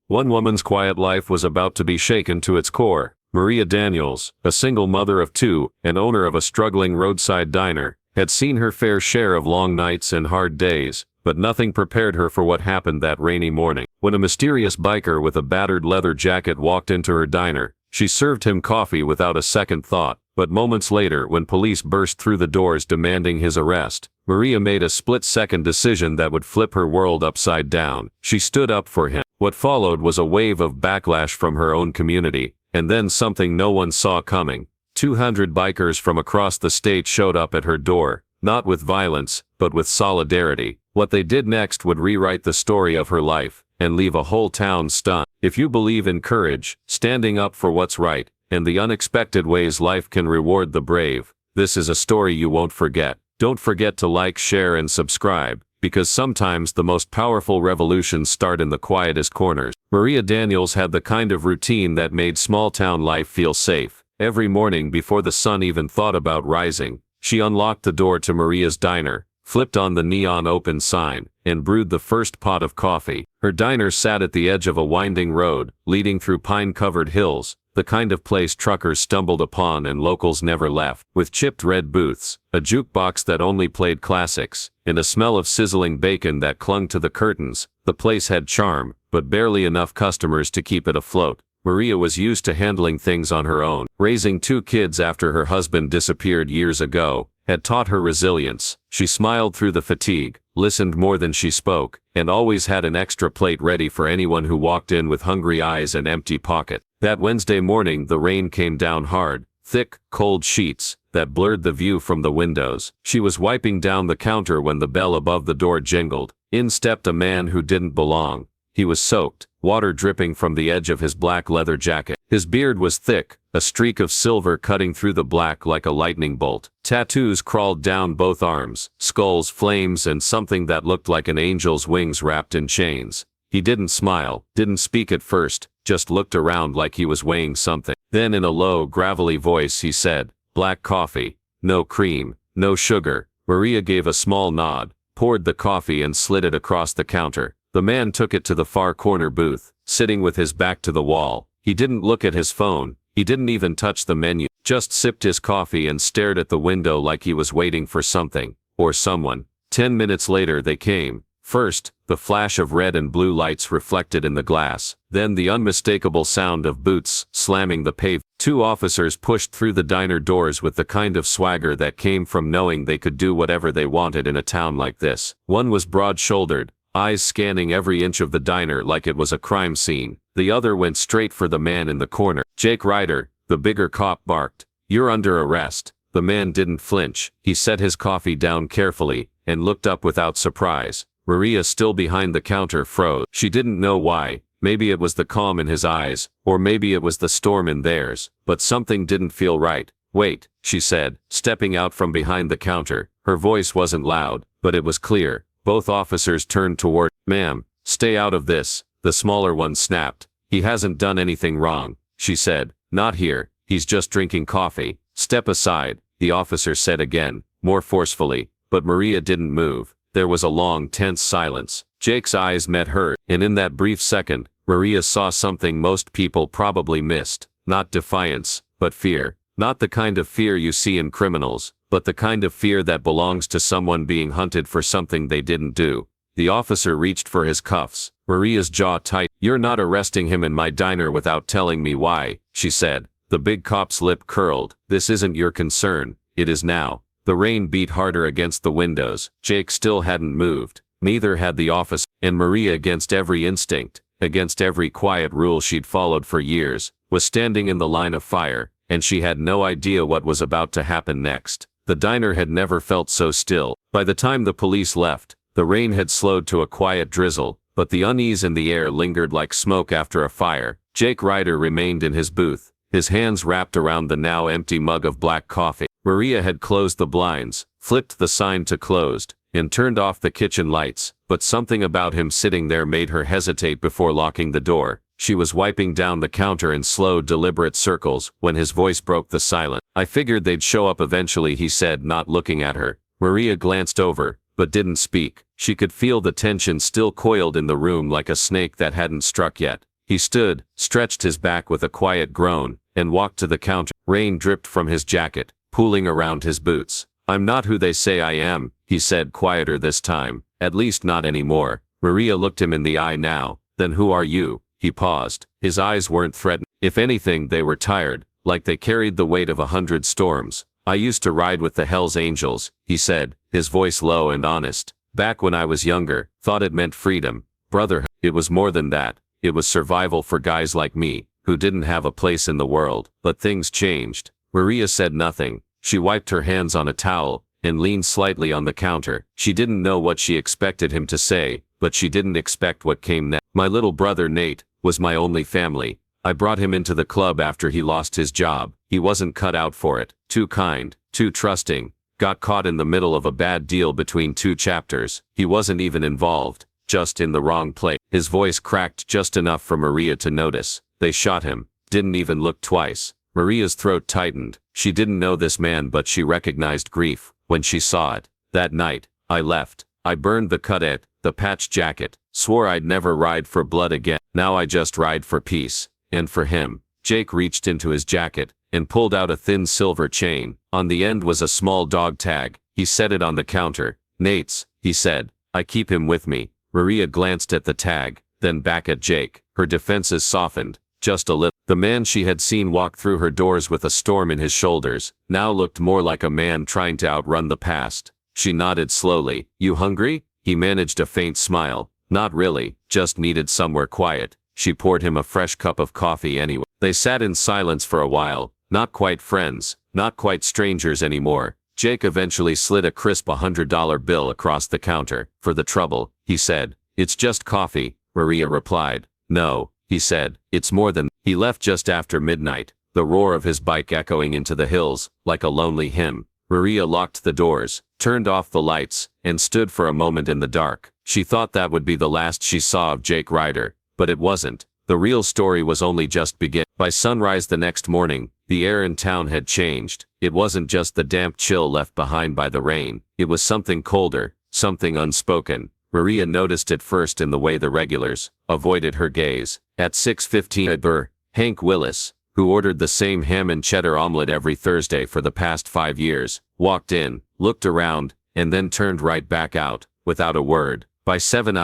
One woman's quiet life was about to be shaken to its core. Maria Daniels, a single mother of two and owner of a struggling roadside diner, had seen her fair share of long nights and hard days, but nothing prepared her for what happened that rainy morning. When a mysterious biker with a battered leather jacket walked into her diner, she served him coffee without a second thought. But moments later, when police burst through the doors demanding his arrest, Maria made a split-second decision that would flip her world upside down. She stood up for him. What followed was a wave of backlash from her own community, and then something no one saw coming. 200 bikers from across the state showed up at her door, not with violence, but with solidarity. What they did next would rewrite the story of her life, and leave a whole town stunned. If you believe in courage, standing up for what's right, and the unexpected ways life can reward the brave, this is a story you won't forget. Don't forget to like, share, and subscribe, because sometimes the most powerful revolutions start in the quietest corners. Maria Daniels had the kind of routine that made small-town life feel safe. Every morning before the sun even thought about rising, she unlocked the door to Maria's diner, flipped on the neon open sign, and brewed the first pot of coffee. Her diner sat at the edge of a winding road, leading through pine-covered hills, the kind of place truckers stumbled upon and locals never left. With chipped red booths, a jukebox that only played classics, and a smell of sizzling bacon that clung to the curtains, the place had charm, but barely enough customers to keep it afloat. Maria was used to handling things on her own. Raising two kids after her husband disappeared years ago had taught her resilience. She smiled through the fatigue, listened more than she spoke, and always had an extra plate ready for anyone who walked in with hungry eyes and empty pocket. That Wednesday morning, the rain came down hard, thick, cold sheets that blurred the view from the windows. She was wiping down the counter when the bell above the door jingled. In stepped a man who didn't belong. He was soaked, water dripping from the edge of his black leather jacket. His beard was thick, a streak of silver cutting through the black like a lightning bolt. Tattoos crawled down both arms, skulls, flames, and something that looked like an angel's wings wrapped in chains. He didn't smile, didn't speak at first, just looked around like he was weighing something. Then in a low, gravelly voice he said, "Black coffee, no cream, no sugar." Maria gave a small nod, poured the coffee and slid it across the counter. The man took it to the far corner booth, sitting with his back to the wall. He didn't look at his phone, he didn't even touch the menu, just sipped his coffee and stared at the window like he was waiting for something, or someone. 10 minutes later they came. First, the flash of red and blue lights reflected in the glass, then the unmistakable sound of boots slamming the pavement. Two officers pushed through the diner doors with the kind of swagger that came from knowing they could do whatever they wanted in a town like this. One was broad-shouldered, eyes scanning every inch of the diner like it was a crime scene. The other went straight for the man in the corner. "Jake Ryder," the bigger cop barked. "You're under arrest." The man didn't flinch. He set his coffee down carefully and looked up without surprise. Maria, still behind the counter, froze. She didn't know why. Maybe it was the calm in his eyes, or maybe it was the storm in theirs, but something didn't feel right. "Wait," she said, stepping out from behind the counter. Her voice wasn't loud, but it was clear. Both officers turned toward. "Ma'am, stay out of this," the smaller one snapped. "He hasn't done anything wrong," she said. "Not here, he's just drinking coffee." "Step aside," the officer said again, more forcefully, but Maria didn't move. There was a long, tense silence. Jake's eyes met hers, and in that brief second, Maria saw something most people probably missed. Not defiance, but fear. Not the kind of fear you see in criminals, but the kind of fear that belongs to someone being hunted for something they didn't do. The officer reached for his cuffs. Maria's jaw tightened. "You're not arresting him in my diner without telling me why," she said. The big cop's lip curled. "This isn't your concern. It is now." The rain beat harder against the windows. Jake still hadn't moved. Neither had the officer. And Maria, against every instinct, against every quiet rule she'd followed for years, was standing in the line of fire, and she had no idea what was about to happen next. The diner had never felt so still. By the time the police left, the rain had slowed to a quiet drizzle, but the unease in the air lingered like smoke after a fire. Jake Ryder remained in his booth, his hands wrapped around the now empty mug of black coffee. Maria had closed the blinds, flipped the sign to closed, and turned off the kitchen lights, but something about him sitting there made her hesitate before locking the door. She was wiping down the counter in slow, deliberate circles when his voice broke the silence. "I figured they'd show up eventually," he said, not looking at her. Maria glanced over, but didn't speak. She could feel the tension still coiled in the room like a snake that hadn't struck yet. He stood, stretched his back with a quiet groan, and walked to the counter. Rain dripped from his jacket, pooling around his boots. "I'm not who they say I am," he said, quieter this time. "At least not anymore." Maria looked him in the eye now. "Then who are you?" He paused. His eyes weren't threatening. If anything, they were tired, like they carried the weight of 100 storms. "I used to ride with the Hells Angels," he said, his voice low and honest. "Back when I was younger, thought it meant freedom, brotherhood. It was more than that. It was survival for guys like me, who didn't have a place in the world. But things changed." Maria said nothing. She wiped her hands on a towel, and leaned slightly on the counter. She didn't know what she expected him to say, but she didn't expect what came next. "My little brother Nate was my only family. I brought him into the club after he lost his job. He wasn't cut out for it. Too kind, too trusting. Got caught in the middle of a bad deal between two chapters. He wasn't even involved, just in the wrong place." His voice cracked just enough for Maria to notice. "They shot him. Didn't even look twice." Maria's throat tightened. She didn't know this man, but she recognized grief when she saw it. "That night, I left. I burned the cadet, the patch jacket, swore I'd never ride for blood again. Now I just ride for peace. And for him." Jake reached into his jacket and pulled out a thin silver chain. On the end was a small dog tag. He set it on the counter. "Nate's," he said. "I keep him with me." Maria glanced at the tag, then back at Jake. Her defenses softened, just a little. The man she had seen walk through her doors with a storm in his shoulders, now looked more like a man trying to outrun the past. She nodded slowly. "You hungry?" He managed a faint smile. "Not really, just needed somewhere quiet." She poured him a fresh cup of coffee anyway. They sat in silence for a while, not quite friends, not quite strangers anymore. Jake eventually slid a crisp $100 bill across the counter. "For the trouble," he said. "It's just coffee," Maria replied. "No," he said, "it's more than." He left just after midnight, the roar of his bike echoing into the hills, like a lonely hymn. Maria locked the doors, turned off the lights, and stood for a moment in the dark. She thought that would be the last she saw of Jake Ryder, but it wasn't. The real story was only just beginning. By sunrise the next morning, the air in town had changed. It wasn't just the damp chill left behind by the rain. It was something colder, something unspoken. Maria noticed it first in the way the regulars avoided her gaze. At 6:15, Hank Willis, who ordered the same ham and cheddar omelet every Thursday for the past 5 years, walked in, looked around, and then turned right back out, without a word. By 7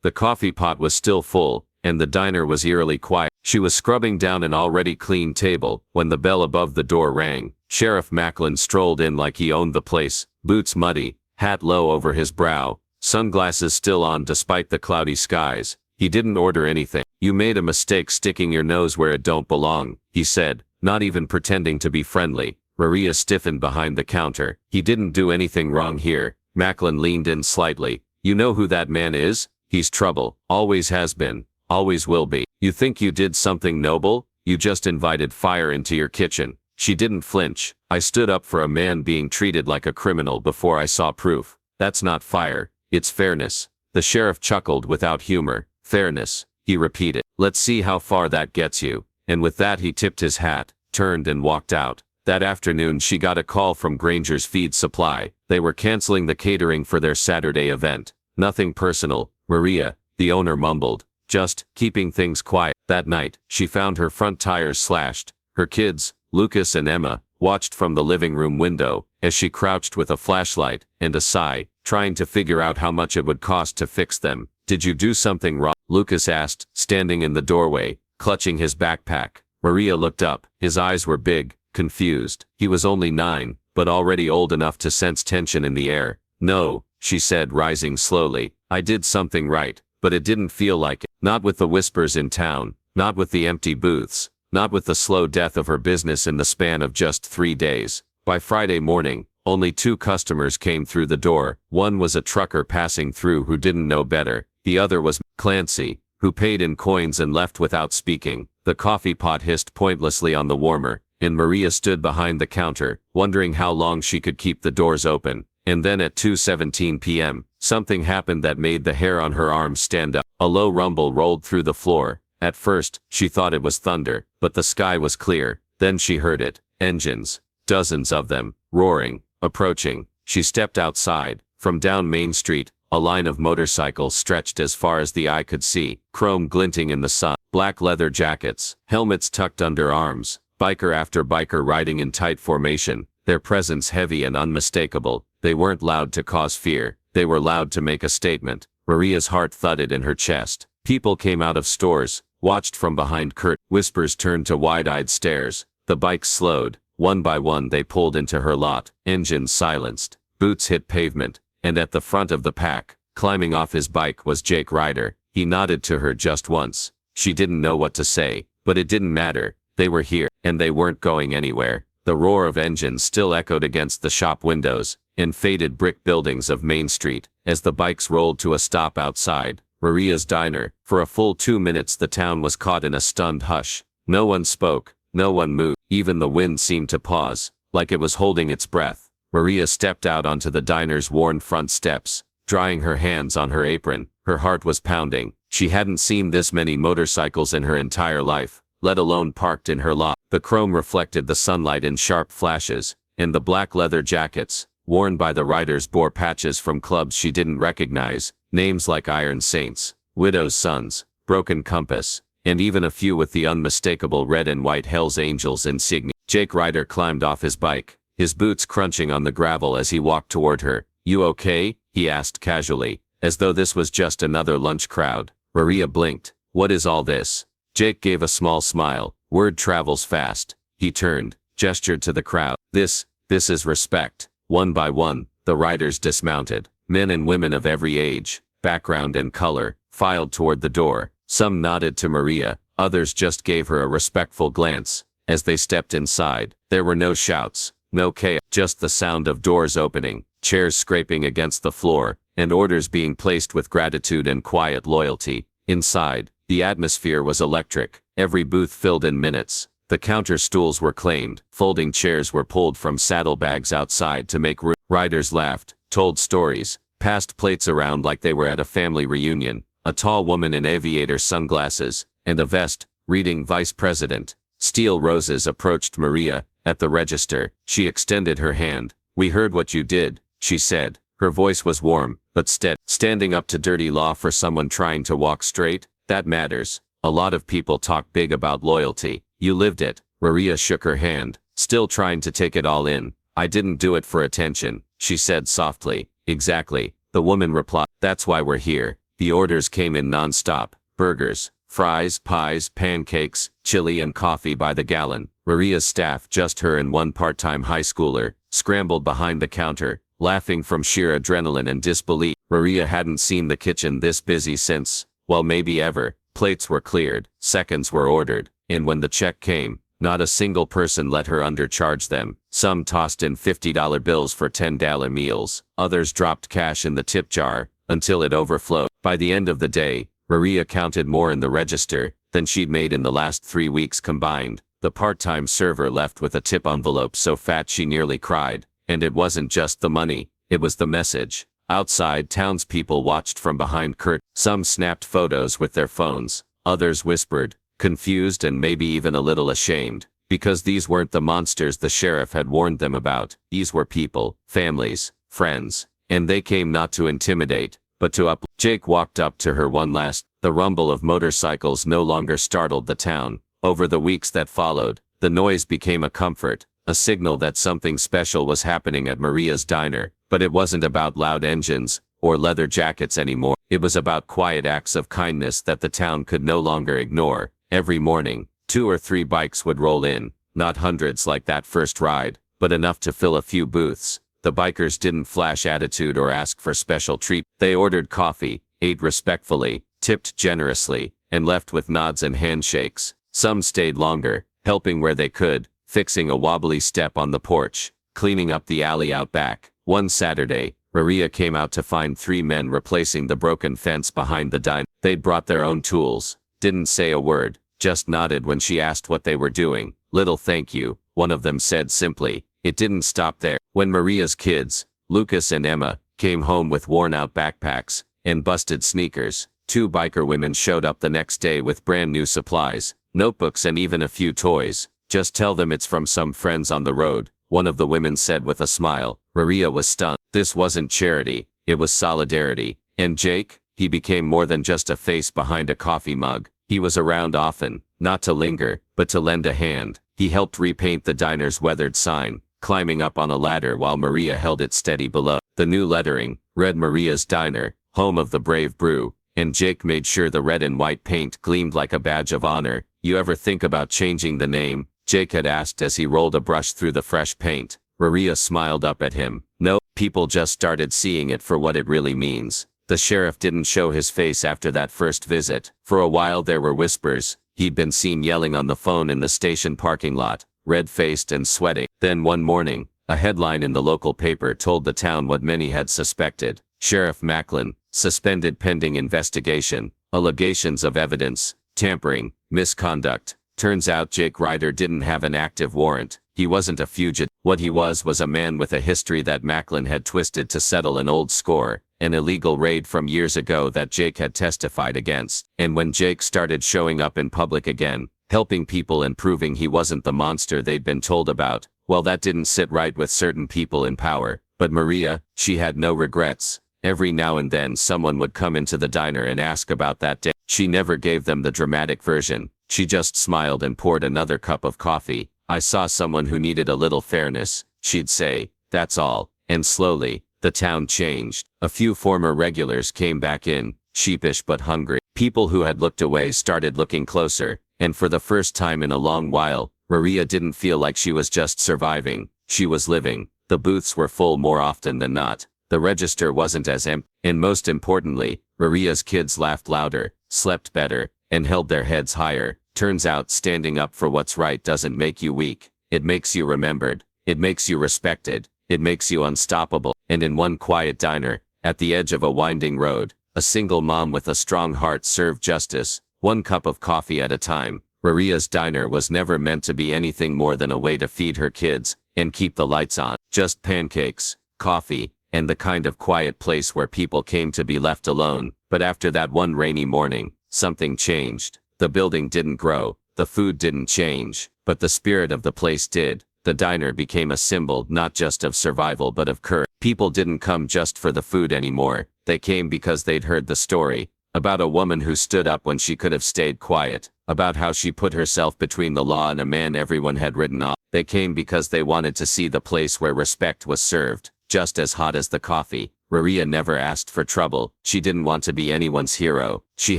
the coffee pot was still full, and the diner was eerily quiet. She was scrubbing down an already clean table when the bell above the door rang. Sheriff Macklin strolled in like he owned the place, boots muddy, hat low over his brow, sunglasses still on despite the cloudy skies. He didn't order anything. "You made a mistake sticking your nose where it don't belong," he said, not even pretending to be friendly. Maria stiffened behind the counter. "He didn't do anything wrong here." Macklin leaned in slightly. "You know who that man is? He's trouble. Always has been. Always will be. You think you did something noble? You just invited fire into your kitchen." She didn't flinch. "I stood up for a man being treated like a criminal before I saw proof. That's not fire. It's fairness." The sheriff chuckled without humor. "Fairness," he repeated. "Let's see how far that gets you." And with that he tipped his hat, turned and walked out. That afternoon she got a call from Granger's Feed Supply. They were canceling the catering for their Saturday event. "Nothing personal, Maria," the owner mumbled. "Just keeping things quiet." That night, she found her front tires slashed. Her kids, Lucas and Emma, watched from the living room window as she crouched with a flashlight and a sigh, trying to figure out how much it would cost to fix them. "Did you do something wrong?" Lucas asked, standing in the doorway, clutching his backpack. Maria looked up. His eyes were big, confused. He was only 9, but already old enough to sense tension in the air. "No," she said, rising slowly. "I did something right, but it didn't feel like it. Not with the whispers in town, not with the empty booths, not with the slow death of her business in the span of just 3 days." By Friday morning, only 2 customers came through the door. One was a trucker passing through who didn't know better. The other was Clancy, who paid in coins and left without speaking. The coffee pot hissed pointlessly on the warmer, and Maria stood behind the counter, wondering how long she could keep the doors open. And then at 2:17 p.m., something happened that made the hair on her arms stand up. A low rumble rolled through the floor. At first, she thought it was thunder, but the sky was clear. Then she heard it. Engines. Dozens of them, roaring, approaching. She stepped outside. From down Main Street, A line of motorcycles stretched as far as the eye could see, chrome glinting in the sun, black leather jackets, helmets tucked under arms, biker after biker riding in tight formation, their presence heavy and unmistakable. They weren't loud to cause fear, they were loud to make a statement. Maria's heart thudded in her chest. People came out of stores, watched from behind curtains. Whispers turned to wide-eyed stares. The bikes slowed. One by one they pulled into her lot, engines silenced, boots hit pavement, and at the front of the pack, climbing off his bike was Jake Ryder. He nodded to her just once. She didn't know what to say, but it didn't matter. They were here, and they weren't going anywhere. The roar of engines still echoed against the shop windows and faded brick buildings of Main Street as the bikes rolled to a stop outside Maria's diner. For a full 2 minutes the town was caught in a stunned hush. No one spoke, no one moved. Even the wind seemed to pause, like it was holding its breath. Maria stepped out onto the diner's worn front steps, drying her hands on her apron. Her heart was pounding. She hadn't seen this many motorcycles in her entire life, let alone parked in her lot. The chrome reflected the sunlight in sharp flashes, and the black leather jackets, worn by the riders, bore patches from clubs she didn't recognize, names like Iron Saints, Widow's Sons, Broken Compass, and even a few with the unmistakable red and white Hells Angels insignia. Jake Ryder climbed off his bike, his boots crunching on the gravel as he walked toward her. "You okay?" he asked casually, as though this was just another lunch crowd. Maria blinked. "What is all this?" Jake gave a small smile. "Word travels fast." He turned, gestured to the crowd. This is respect." One by one, the riders dismounted. Men and women of every age, background and color, filed toward the door. Some nodded to Maria, others just gave her a respectful glance. As they stepped inside, there were no shouts, no chaos, just the sound of doors opening, chairs scraping against the floor, and orders being placed with gratitude and quiet loyalty. Inside, the atmosphere was electric, every booth filled in minutes. The counter stools were claimed, folding chairs were pulled from saddlebags outside to make room. Riders laughed, told stories, passed plates around like they were at a family reunion. A tall woman in aviator sunglasses and a vest, reading Vice President. Steel Roses approached Maria. At the register, she extended her hand. "We heard what you did," she said. Her voice was warm, but steady. "Standing up to dirty law for someone trying to walk straight, that matters. A lot of people talk big about loyalty. You lived it." Maria shook her hand, still trying to take it all in. "I didn't do it for attention," she said softly. "Exactly," the woman replied. "That's why we're here." The orders came in non-stop. Burgers, fries, pies, pancakes, chili and coffee by the gallon. Maria's staff, just her and one part-time high schooler, scrambled behind the counter, laughing from sheer adrenaline and disbelief. Maria hadn't seen the kitchen this busy since, well, maybe ever. Plates were cleared, seconds were ordered, and when the check came, not a single person let her undercharge them. Some tossed in $50 bills for $10 meals, others dropped cash in the tip jar until it overflowed. By the end of the day, Maria counted more in the register than she'd made in the last 3 weeks combined. The part-time server left with a tip envelope so fat she nearly cried, and it wasn't just the money, it was the message. Outside, townspeople watched from behind curtains. Some snapped photos with their phones, others whispered, confused and maybe even a little ashamed, because these weren't the monsters the sheriff had warned them about. These were people, families, friends, and they came not to intimidate, but to uplift. Jake walked up to her one last. The rumble of motorcycles no longer startled the town. Over the weeks that followed, the noise became a comfort, a signal that something special was happening at Maria's diner. But it wasn't about loud engines or leather jackets anymore. It was about quiet acts of kindness that the town could no longer ignore. Every morning, 2 or 3 bikes would roll in, not hundreds like that first ride, but enough to fill a few booths. The bikers didn't flash attitude or ask for special treat. They ordered coffee, ate respectfully, tipped generously, and left with nods and handshakes. Some stayed longer, helping where they could, fixing a wobbly step on the porch, cleaning up the alley out back. One Saturday, Maria came out to find 3 men replacing the broken fence behind the diner. They'd brought their own tools, didn't say a word, just nodded when she asked what they were doing. "Little thank you," one of them said simply. It didn't stop there. When Maria's kids, Lucas and Emma, came home with worn-out backpacks and busted sneakers, 2 biker women showed up the next day with brand new supplies, notebooks and even a few toys. "Just tell them it's from some friends on the road," one of the women said with a smile. Maria was stunned. This wasn't charity, it was solidarity. And Jake, he became more than just a face behind a coffee mug. He was around often, not to linger, but to lend a hand. He helped repaint the diner's weathered sign, climbing up on a ladder while Maria held it steady below. The new lettering read Maria's Diner, home of the brave brew, and Jake made sure the red and white paint gleamed like a badge of honor. "You ever think about changing the name?" Jake had asked as he rolled a brush through the fresh paint. Maria smiled up at him. "No, people just started seeing it for what it really means." The sheriff didn't show his face after that first visit. For a while there were whispers. He'd been seen yelling on the phone in the station parking lot, red-faced and sweating. Then one morning, a headline in the local paper told the town what many had suspected. Sheriff Macklin, suspended pending investigation, allegations of evidence, tampering, misconduct. Turns out Jake Ryder didn't have an active warrant. He wasn't a fugitive. What he was a man with a history that Macklin had twisted to settle an old score, an illegal raid from years ago that Jake had testified against. And when Jake started showing up in public again, helping people and proving he wasn't the monster they'd been told about, well, that didn't sit right with certain people in power. But Maria, she had no regrets. Every now and then someone would come into the diner and ask about that day. She never gave them the dramatic version. She just smiled and poured another cup of coffee. "I saw someone who needed a little fairness," she'd say. "That's all." And slowly, the town changed. A few former regulars came back in, sheepish but hungry. People who had looked away started looking closer, and for the first time in a long while, Maria didn't feel like she was just surviving. She was living. The booths were full more often than not. The register wasn't as empty. And most importantly, Maria's kids laughed louder, slept better, and held their heads higher. Turns out standing up for what's right doesn't make you weak. It makes you remembered. It makes you respected. It makes you unstoppable. And in one quiet diner, at the edge of a winding road, a single mom with a strong heart served justice, one cup of coffee at a time. Maria's Diner was never meant to be anything more than a way to feed her kids and keep the lights on. Just pancakes, coffee, and the kind of quiet place where people came to be left alone. But after that one rainy morning, something changed. The building didn't grow, the food didn't change, but the spirit of the place did. The diner became a symbol not just of survival but of courage. People didn't come just for the food anymore. They came because they'd heard the story. About a woman who stood up when she could have stayed quiet. About how she put herself between the law and a man everyone had written off. They came because they wanted to see the place where respect was served, just as hot as the coffee. Maria never asked for trouble. She didn't want to be anyone's hero. She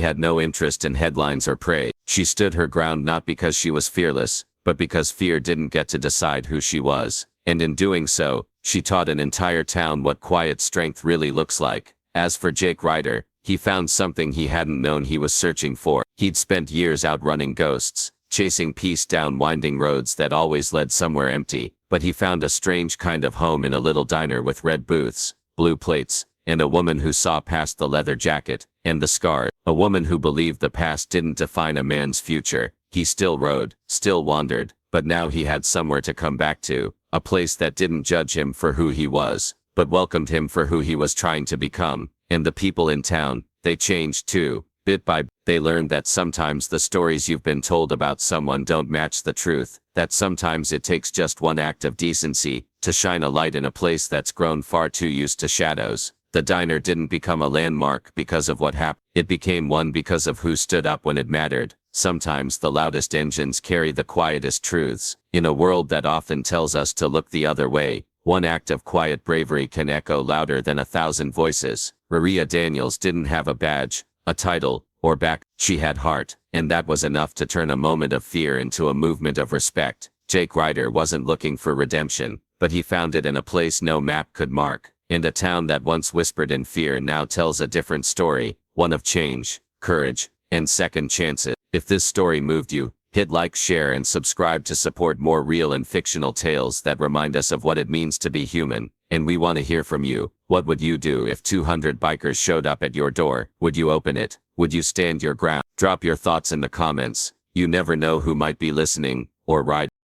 had no interest in headlines or praise. She stood her ground not because she was fearless, but because fear didn't get to decide who she was. And in doing so, she taught an entire town what quiet strength really looks like. As for Jake Ryder, he found something he hadn't known he was searching for. He'd spent years outrunning ghosts, chasing peace down winding roads that always led somewhere empty, but he found a strange kind of home in a little diner with red booths, blue plates, and a woman who saw past the leather jacket and the scar. A woman who believed the past didn't define a man's future. He still rode, still wandered, but now he had somewhere to come back to, a place that didn't judge him for who he was, but welcomed him for who he was trying to become. And the people in town, they changed too. Bit by bit, they learned that sometimes the stories you've been told about someone don't match the truth, that sometimes it takes just one act of decency to shine a light in a place that's grown far too used to shadows. The diner didn't become a landmark because of what happened. It became one because of who stood up when it mattered. Sometimes the loudest engines carry the quietest truths. In a world that often tells us to look the other way, one act of quiet bravery can echo louder than 1,000 voices. Maria Daniels didn't have a badge, a title, or back. She had heart, and that was enough to turn a moment of fear into a movement of respect. Jake Ryder wasn't looking for redemption, but he found it in a place no map could mark. And a town that once whispered in fear now tells a different story, one of change, courage, and second chances. If this story moved you, hit like, share, and subscribe to support more real and fictional tales that remind us of what it means to be human. And we want to hear from you. What would you do if 200 bikers showed up at your door? Would you open it? Would you stand your ground? Drop your thoughts in the comments. You never know who might be listening or riding.